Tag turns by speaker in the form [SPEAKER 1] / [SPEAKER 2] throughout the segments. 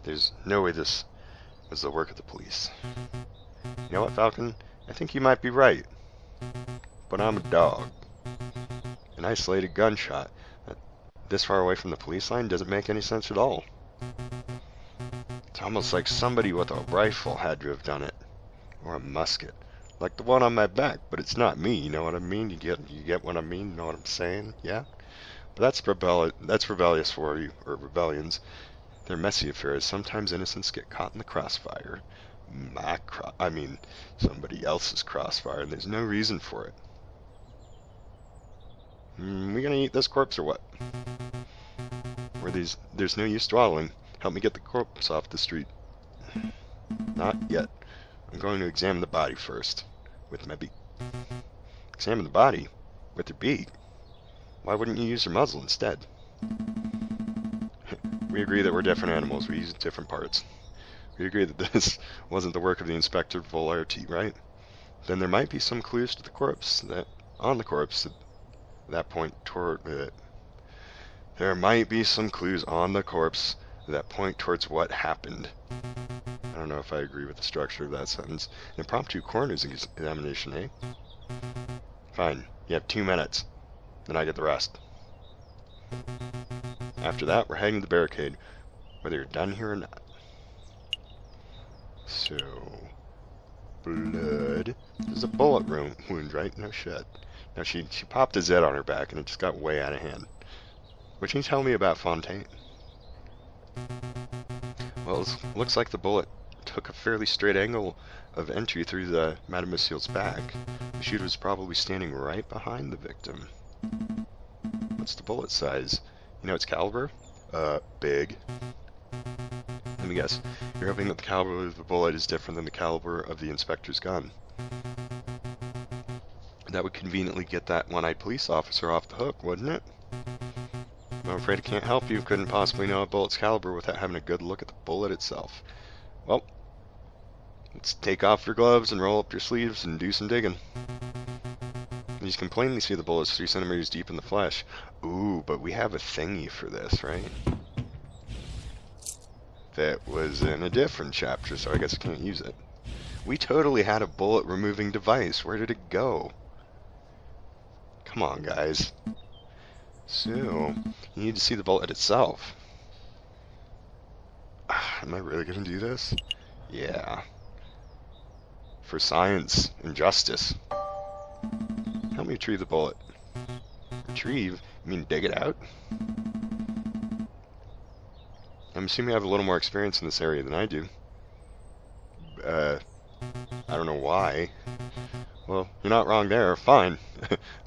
[SPEAKER 1] There's no way this was the work of the police. You know what, Falcon? I think you might be right. But I'm a dog. An isolated gunshot this far away from the police line doesn't make any sense at all. It's almost like somebody with a rifle had to have done it. Or a musket. Like the one on my back, but it's not me, you know what I mean? You get what I mean? You know what I'm saying? Yeah? But that's rebellious for you, or rebellions. They're messy affairs. Sometimes innocents get caught in the crossfire. Somebody else's crossfire, and there's no reason for it. We gonna eat this corpse or what? There's no use dawdling. Help me get the corpse off the street. Not yet. I'm going to examine the body first. With my beak. Examine the body? With your beak? Why wouldn't you use your muzzle instead? We agree that we're different animals. We use different parts. We agree that this wasn't the work of the Inspector Volarty, right? Then there might be some clues to the corpse that point towards what happened. I don't know if I agree with the structure of that sentence. An impromptu coroner's examination, eh? Fine. You have 2 minutes. Then I get the rest. After that, we're heading to the barricade, whether you're done here or not. So, blood. There's a bullet wound, right? No shit. Now, she popped a Z on her back, and it just got way out of hand. What can you tell me about Fontaine? Well, it looks like the bullet took a fairly straight angle of entry through the Mademoiselle's back. The shooter was probably standing right behind the victim. What's the bullet size? You know its caliber? Big. Let me guess. You're hoping that the caliber of the bullet is different than the caliber of the inspector's gun. That would conveniently get that one-eyed police officer off the hook, wouldn't it? I'm afraid I can't help you. Couldn't possibly know a bullet's caliber without having a good look at the bullet itself. Well, let's take off your gloves and roll up your sleeves and do some digging. You can plainly see the bullet's 3 centimeters deep in the flesh. Ooh, but we have a thingy for this, right? That was in a different chapter, so I guess I can't use it. We totally had a bullet removing device. Where did it go? Come on, guys. So, you need to see the bullet itself. Am I really going to do this? Yeah. For science and justice. Help me retrieve the bullet. Retrieve? You mean dig it out? I'm assuming you have a little more experience in this area than I do. I don't know why. Well, you're not wrong there. Fine.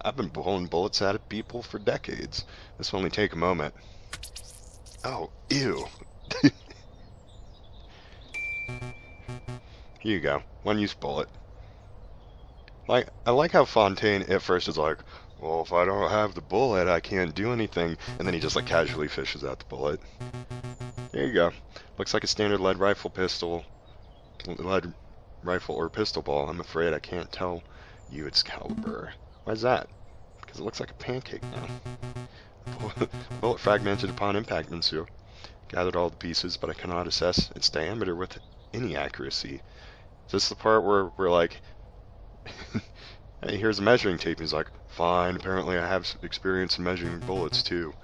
[SPEAKER 1] I've been pulling bullets out of people for decades. This will only take a moment. Oh, ew. Here you go. One-use bullet. I like how Fontaine at first is like, well, if I don't have the bullet, I can't do anything. And then he just like casually fishes out the bullet. There you go. Looks like a standard lead rifle or pistol ball. I'm afraid I can't tell you its caliber. Why is that? Because it looks like a pancake now. Bullet fragmented upon impact, Monsieur. Gathered all the pieces, but I cannot assess its diameter with any accuracy. Is this the part where we're like, hey, here's a measuring tape. He's like, fine, apparently I have experience in measuring bullets too.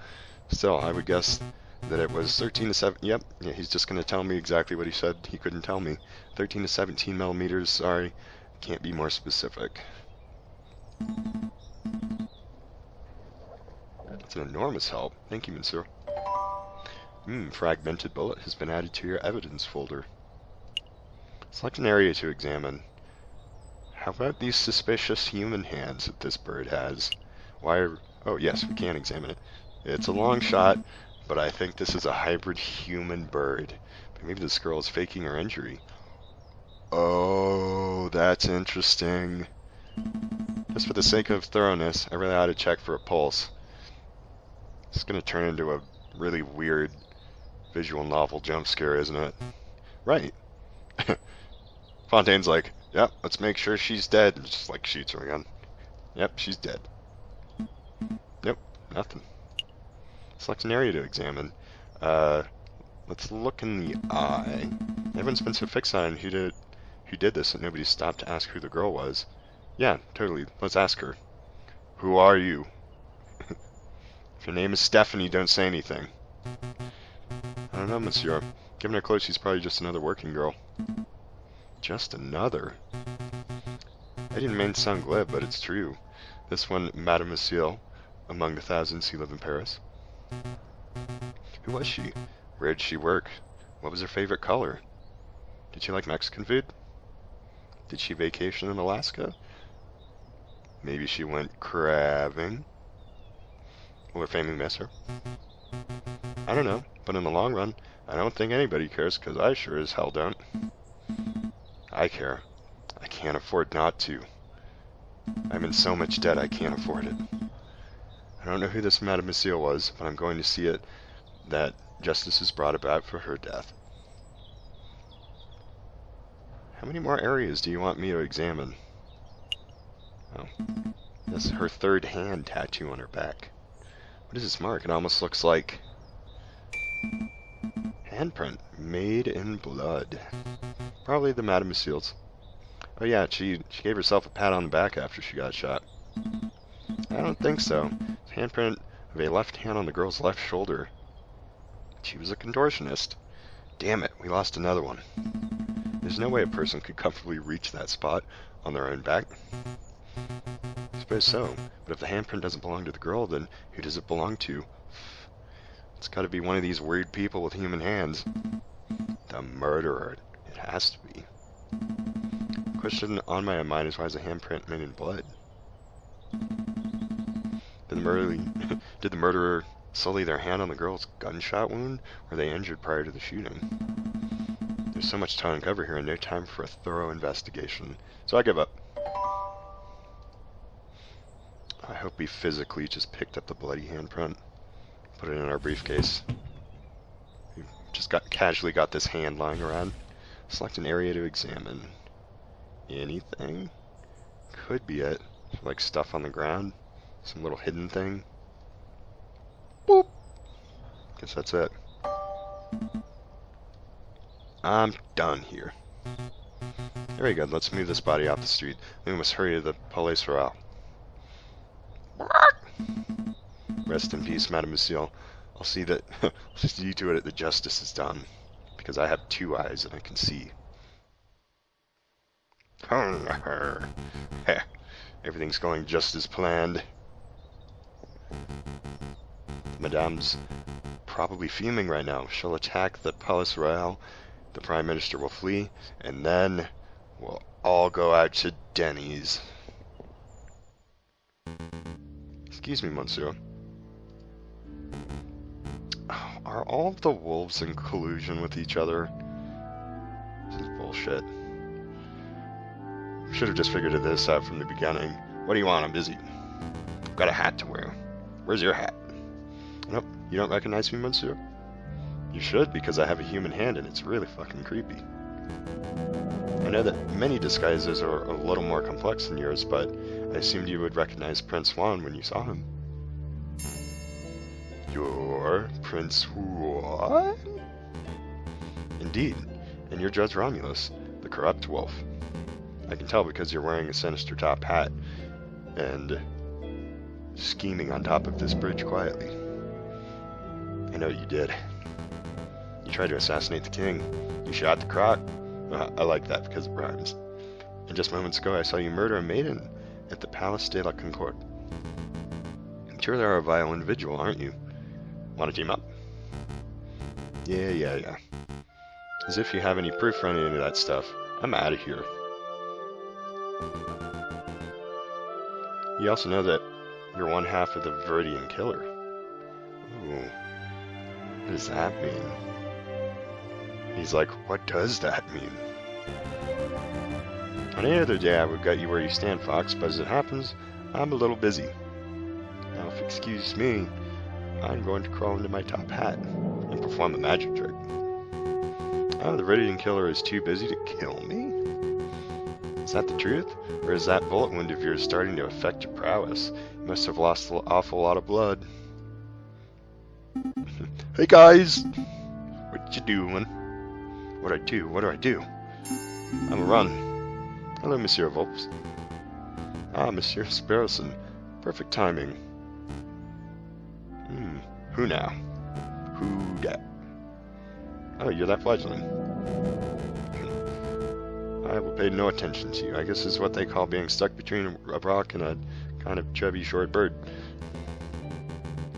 [SPEAKER 1] Still, I would guess that it was 13 to 7. Yep, yeah, he's just going to tell me exactly what he said he couldn't tell me. 13 to 17 millimeters, sorry. Can't be more specific. That's an enormous help. Thank you, Monsieur. Fragmented bullet has been added to your evidence folder. Select an area to examine. How about these suspicious human hands that this bird has? Oh yes, we can examine it. It's a long shot, but I think this is a hybrid human bird. But maybe this girl is faking her injury. Oh, that's interesting. Just for the sake of thoroughness, I really ought to check for a pulse. It's going to turn into a really weird visual novel jump scare, isn't it? Right. Fontaine's like, yep, let's make sure she's dead. And just like shoots her again. Yep, she's dead. Yep, nothing. Select an area to examine. Let's Let's look in the eye. Everyone's been so fixed on who did this that nobody stopped to ask who the girl was. Yeah, totally. Let's ask her. Who are you? If your name is Stephanie, don't say anything. I don't know, monsieur. Given her clothes, she's probably just another working girl. Just another? I didn't mean to sound glib, but it's true. This one, Mademoiselle, among the thousands who live in Paris. Who was she? Where did she work? What was her favorite color? Did she like Mexican food? Did she vacation in Alaska? Maybe she went crabbing? Will her family miss her? I don't know, but in the long run, I don't think anybody cares, because I sure as hell don't. I care. I can't afford not to. I'm in so much debt I can't afford it. I don't know who this Mademoiselle was, but I'm going to see it that justice is brought about for her death. How many more areas do you want me to examine? Oh, that's her third hand tattoo on her back. What is this mark? It almost looks like handprint made in blood. Probably the Mademoiselle's. Oh yeah, she gave herself a pat on the back after she got shot. I don't think so. Handprint of a left hand on the girl's left shoulder. She was a contortionist. Damn it, we lost another one. There's no way a person could comfortably reach that spot on their own back. I suppose so, but if the handprint doesn't belong to the girl, then who does it belong to? It's gotta be one of these weird people with human hands. The murderer. It has to be. Question on my mind is, why is a handprint made in blood? Did the murderer sully their hand on the girl's gunshot wound? Or were they injured prior to the shooting? There's so much to uncover here and no time for a thorough investigation. So I give up. I hope we physically just picked up the bloody handprint. Put it in our briefcase. We just casually got this hand lying around. Select an area to examine. Anything? Could be it. Like stuff on the ground. Some little hidden thing. Boop! Guess that's it. I'm done here. Very good, let's move this body off the street. We must hurry to the Police Royale. Rest in peace, Mademoiselle. I'll see to it that justice is done. Because I have two eyes and I can see. Everything's going just as planned. Madame's probably fuming right now. She'll attack the Palais Royal, the Prime Minister will flee, and then we'll all go out to Denny's. Excuse me, monsieur. Are all of the wolves in collusion with each other? This is bullshit. Should have just figured this out from the beginning. What do you want? I'm busy. I've got a hat to wear. Where's your hat? Nope, you don't recognize me, monsieur? You should, because I have a human hand and it's really fucking creepy. I know that many disguises are a little more complex than yours, but I assumed you would recognize Prince Juan when you saw him. You're Prince Juan? Indeed, and you're Judge Romulus, the corrupt wolf. I can tell because you're wearing a sinister top hat and scheming on top of this bridge quietly. I know you did. You tried to assassinate the king. You shot the croc. I like that because it rhymes. And just moments ago I saw you murder a maiden at the Palace de la Concorde. I'm sure they're a vile individual, aren't you? Want to team up? Yeah. As if you have any proof for any of that stuff. I'm out of here. You also know that you're one half of the Viridian killer. Ooh. What does that mean? He's like, what does that mean? On any other day I would get you where you stand, Fox, but as it happens, I'm a little busy. Now if you excuse me, I'm going to crawl into my top hat and perform a magic trick. Oh, the Viridian killer is too busy to kill me? Is that the truth? Or is that bullet wound of yours starting to affect your prowess? You must have lost an awful lot of blood. Hey guys! Would What you doing? What do I do? What do I do? I'm a run. Hello, Monsieur Volps. Ah, Monsieur Sparrowson. Perfect timing. Who now? Who dat? Oh, you're that fledgling. I will pay no attention to you. I guess this is what they call being stuck between a rock and a kind of chubby short bird.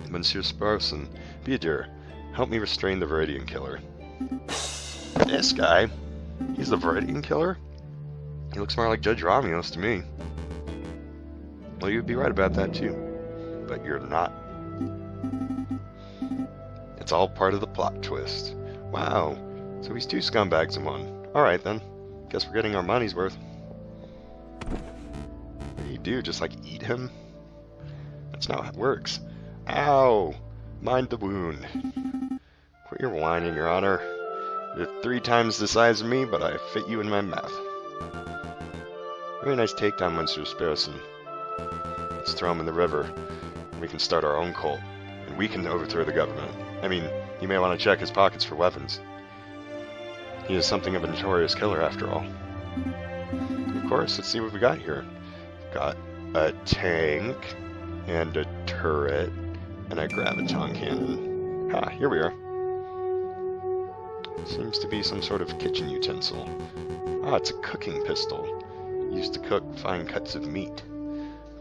[SPEAKER 1] Monsieur Sparrowson, be a dear. Help me restrain the Viridian Killer. This guy? He's the Viridian Killer? He looks more like Judge Romulus to me. Well, you'd be right about that too. But you're not. It's all part of the plot twist. Wow. So he's two scumbags in one. Alright then. Guess we're getting our money's worth. What do you do? Just like eat him? That's not how it works. Ow! Mind the wound. Quit your whining, Your Honor. You're 3 times the size of me, but I fit you in my mouth. Very nice takedown, Monsieur Sparrowson. Let's throw him in the river. We can start our own cult. And we can overthrow the government. I mean, you may want to check his pockets for weapons. He is something of a notorious killer, after all. Of course, let's see what we got here. We've got a tank, and a turret, and a graviton cannon. Ha, here we are. Seems to be some sort of kitchen utensil. Ah, it's a cooking pistol. Used to cook fine cuts of meat.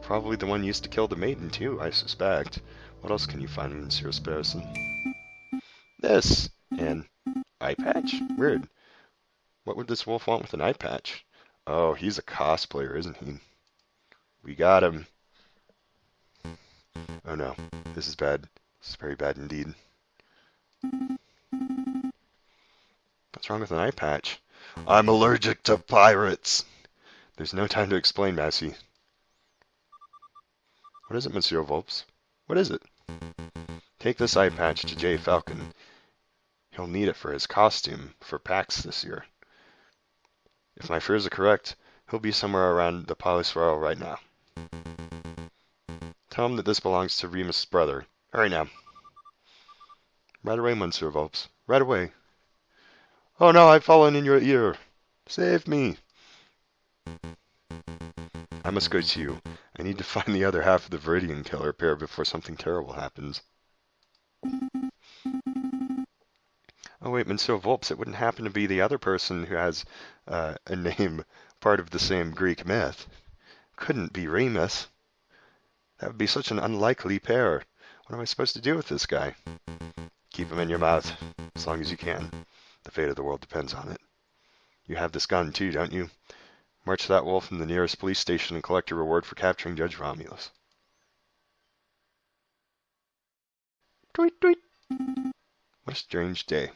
[SPEAKER 1] Probably the one used to kill the maiden, too, I suspect. What else can you find in Monsieur Sparrowson? This! An eye patch? Weird. What would this wolf want with an eye patch? Oh, he's a cosplayer, isn't he? We got him. Oh no, this is bad. This is very bad indeed. What's wrong with an eye patch? I'm allergic to pirates! There's no time to explain, Massey. What is it, Monsieur Volps? What is it? Take this eye patch to J. Falcon. He'll need it for his costume for PAX this year. If my fears are correct, he'll be somewhere around the Palace Royal right now. Tell him that this belongs to Remus's brother. Hurry now. Right away, Monsieur Volps. Right away. Oh no, I've fallen in your ear. Save me. I must go too. I need to find the other half of the Viridian Killer pair before something terrible happens. Oh wait, Monsieur Volps, it wouldn't happen to be the other person who has a name part of the same Greek myth. Couldn't be Remus. That would be such an unlikely pair. What am I supposed to do with this guy? Keep him in your mouth, as long as you can. The fate of the world depends on it. You have this gun too, don't you? March that wolf in the nearest police station and collect your reward for capturing Judge Romulus. Tweet, tweet. What a strange day.